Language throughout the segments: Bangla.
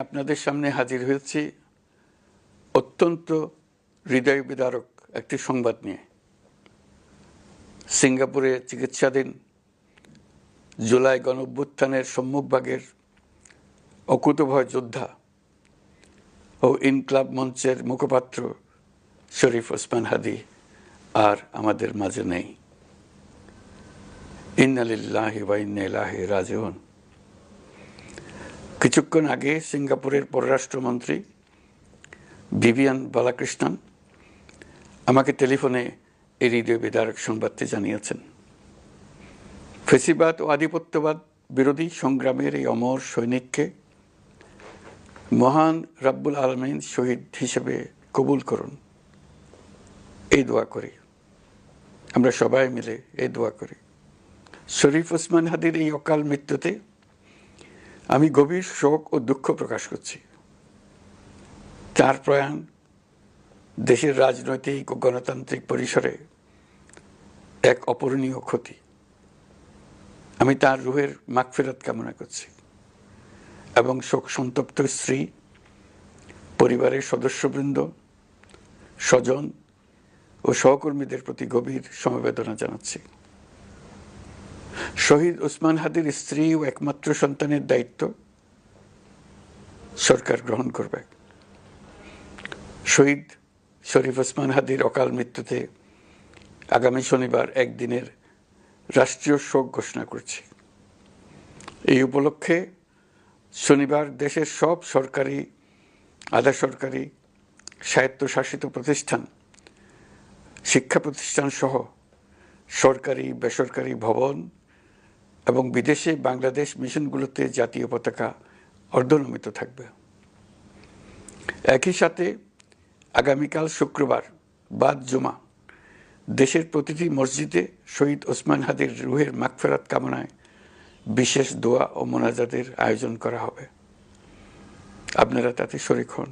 আপনাদের সামনে হাজির হয়েছি অত্যন্ত হৃদয় বিদারক একটি সংবাদ নিয়ে। সিঙ্গাপুরে চিকিৎসাধীন জুলাই গণঅভ্যুত্থানের সম্মুখভাগের অকুতোভয় যোদ্ধা ও ইনকলাব মঞ্চের মুখপাত্র শরীফ ওসমান হাদী আর আমাদের মাঝে নেই। ইন্না লিল্লাহি ওয়া ইন্না ইলাইহি রাজিউন। কিছুক্ষণ আগে সিঙ্গাপুরের পররাষ্ট্রমন্ত্রী ভিভিয়ান বালাকৃষ্ণন আমাকে টেলিফোনে এই হৃদয় বিদারক সংবাদটি জানিয়েছেন। ফেসিবাদ ও আধিপত্যবাদ বিরোধী সংগ্রামের এই অমর সৈনিককে মহান রাব্বুল আলামিন শহীদ হিসেবে কবুল করুন, এই দোয়া করি। আমরা সবাই মিলে এই দোয়া করি। শরীফ ওসমান হাদীর এই অকাল মৃত্যুতে আমি গভীর শোক ও দুঃখ প্রকাশ করছি। তার প্রয়াণ দেশের রাজনৈতিক ও গণতান্ত্রিক পরিসরে এক অপূরণীয় ক্ষতি। আমি তার রুহের মাগফিরাত কামনা করছি এবং শোক সন্তপ্ত স্ত্রী, পরিবারের সদস্যবৃন্দ, স্বজন ও সহকর্মীদের প্রতি গভীর সমবেদনা জানাচ্ছি। শহীদ ওসমান হাদীর স্ত্রী ও একমাত্র সন্তানের দায়িত্ব সরকার গ্রহণ করবে। শহীদ শরীফ ওসমান হাদীর অকাল মৃত্যুতে আগামী শনিবার একদিনের রাষ্ট্রীয় শোক ঘোষণা করছি। এই উপলক্ষে শনিবার দেশের সব সরকারি, আধা সরকারি, স্বায়ত্তশাসিত প্রতিষ্ঠান, শিক্ষা প্রতিষ্ঠান সহ সরকারি বেসরকারি ভবন এবং বিদেশে বাংলাদেশ মিশনগুলোতে জাতীয় পতাকা অর্ধনমিত থাকবে। একই সাথে আগামীকাল শুক্রবার বাদ জুমা দেশের প্রতিটি মসজিদে শহীদ ওসমান হাদীর রুহের মাগফিরাত কামনায় বিশেষ দোয়া ও মোনাজাতের আয়োজন করা হবে। আপনারা তাতে শরীক হন।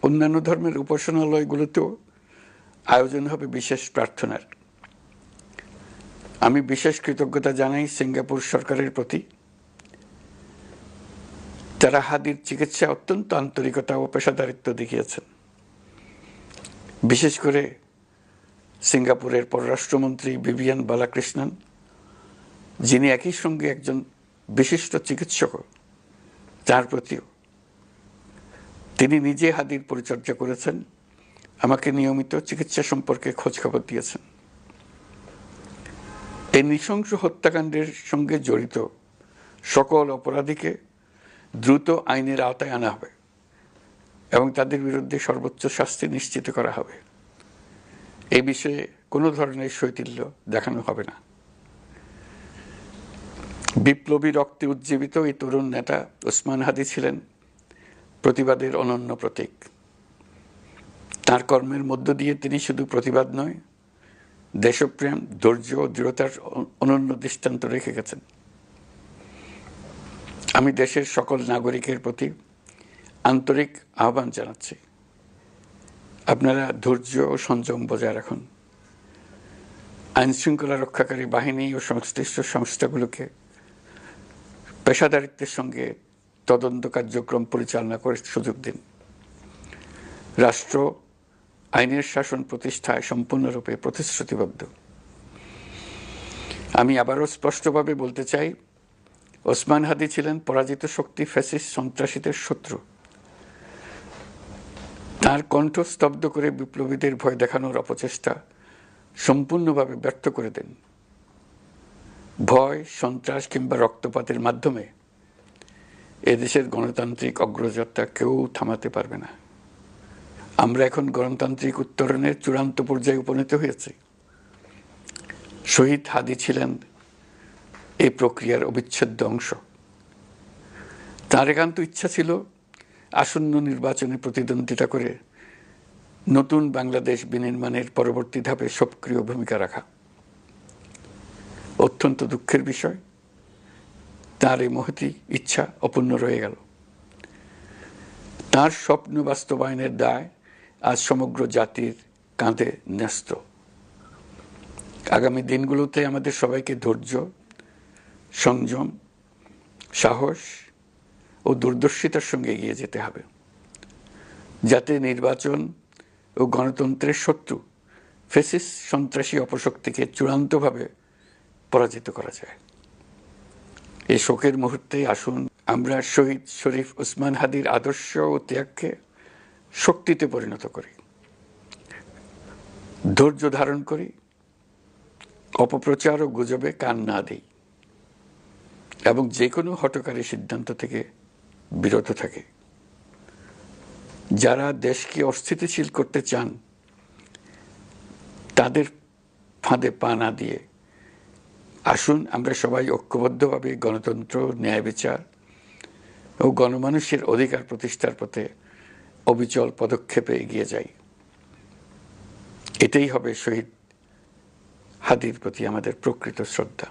অন্যান্য ধর্মের উপাসনালয়গুলোতেও আয়োজন হবে বিশেষ প্রার্থনার। আমি বিশেষ কৃতজ্ঞতা জানাই সিঙ্গাপুর সরকারের প্রতি। তারা হাদীর চিকিৎসায় অত্যন্ত আন্তরিকতা ও পেশাদারিত্ব দেখিয়েছেন। বিশেষ করে সিঙ্গাপুরের পররাষ্ট্রমন্ত্রী ভিভিয়ান বালাকৃষ্ণন, যিনি একই সঙ্গে একজন বিশিষ্ট চিকিৎসক, তার প্রতিও তিনি নিজে হাদীর পরিচর্যা করেছেন, আমাকে নিয়মিত চিকিৎসা সম্পর্কে খোঁজখবর দিয়েছেন। এই নৃশংস হত্যাকাণ্ডের সঙ্গে জড়িত সকল অপরাধীকে দ্রুত আইনের আওতায় আনা হবে এবং তাদের বিরুদ্ধে সর্বোচ্চ শাস্তি নিশ্চিত করা হবে। এই বিষয়ে কোনো ধরনের শৈথিল্য দেখানো হবে না। বিপ্লবী রক্তে উজ্জীবিত এই তরুণ নেতা ওসমান হাদী ছিলেন প্রতিবাদের অনন্য প্রতীক। তার কর্মের মধ্য দিয়ে তিনি শুধু প্রতিবাদ নয়, দেশপ্রেম, ধৈর্য ও দৃঢ়তার অনন্য দৃষ্টান্ত রেখে গেছেন। আমি দেশের সকল নাগরিকের প্রতি আন্তরিক আহ্বান জানাচ্ছি, আপনারা ধৈর্য ও সংযম বজায় রাখুন। আইনশৃঙ্খলা রক্ষাকারী বাহিনী ও সংশ্লিষ্ট সংস্থাগুলোকে পেশাদারিত্বের সঙ্গে তদন্ত কার্যক্রম পরিচালনা করে সুযোগ দিন। রাষ্ট্র আইনের শাসন প্রতিষ্ঠায় সম্পূর্ণরূপে প্রতিশ্রুতিবদ্ধ। আমি আবারও স্পষ্টভাবে বলতে চাই, ওসমান হাদী ছিলেন পরাজিত শক্তি ফ্যাসিস্ট সন্ত্রাসীদের শত্রু। তার কণ্ঠ স্তব্ধ করে বিপ্লবীদের ভয় দেখানোর অপচেষ্টা সম্পূর্ণভাবে ব্যর্থ করে দেন। ভয়, সন্ত্রাস কিংবা রক্তপাতের মাধ্যমে এদেশের গণতান্ত্রিক অগ্রযাত্রা কেউ থামাতে পারবে না। আমরা এখন গণতান্ত্রিক উত্তরণের চূড়ান্ত পর্যায়ে উপনীত হয়েছি। শহীদ হাদী ছিলেন এই প্রক্রিয়ার অবিচ্ছেদ্য অংশ। তার একান্ত ইচ্ছা ছিল আসন্ন নির্বাচনে প্রতিদ্বন্দ্বিতা করে নতুন বাংলাদেশ বিনির্মাণের পরবর্তী ধাপে সক্রিয় ভূমিকা রাখা। অত্যন্ত দুঃখের বিষয়, তার এই মহতী ইচ্ছা অপূর্ণ রয়ে গেল। তার স্বপ্ন বাস্তবায়নের দায় আজ সমগ্র জাতির কাঁধে ন্যস্ত। আগামী দিনগুলোতে আমাদের সবাইকে ধৈর্য, সংযম, সাহস ও দূরদর্শিতার সঙ্গে এগিয়ে যেতে হবে, যাতে নির্বাচন ও গণতন্ত্রের শত্রু ফ্যাসিস্ট সন্ত্রাসী অপশক্তিকে চূড়ান্তভাবে পরাজিত করা যায়। এই শোকের মুহূর্তে আসুন আমরা শহীদ শরীফ ওসমান হাদির আদর্শ ও ত্যাগকে শক্তিতে পরিণত করি, ধৈর্য ধারণ করি, অপপ্রচার ও গুজবে কান না দেই এবং যে কোনো হঠকারী সিদ্ধান্ত থেকে বিরত থাকে। যারা দেশকে অস্থিতিশীল করতে চান তাদের ফাঁদে পা না দিয়ে আসুন আমরা সবাই ঐক্যবদ্ধভাবে গণতন্ত্র, ন্যায় বিচার ও গণমানুষের অধিকার প্রতিষ্ঠার পথে অবিচল পদক্ষেপে এগিয়ে যাই। এটাই হবে শহীদ হাদির প্রতি আমাদের প্রকৃত শ্রদ্ধা।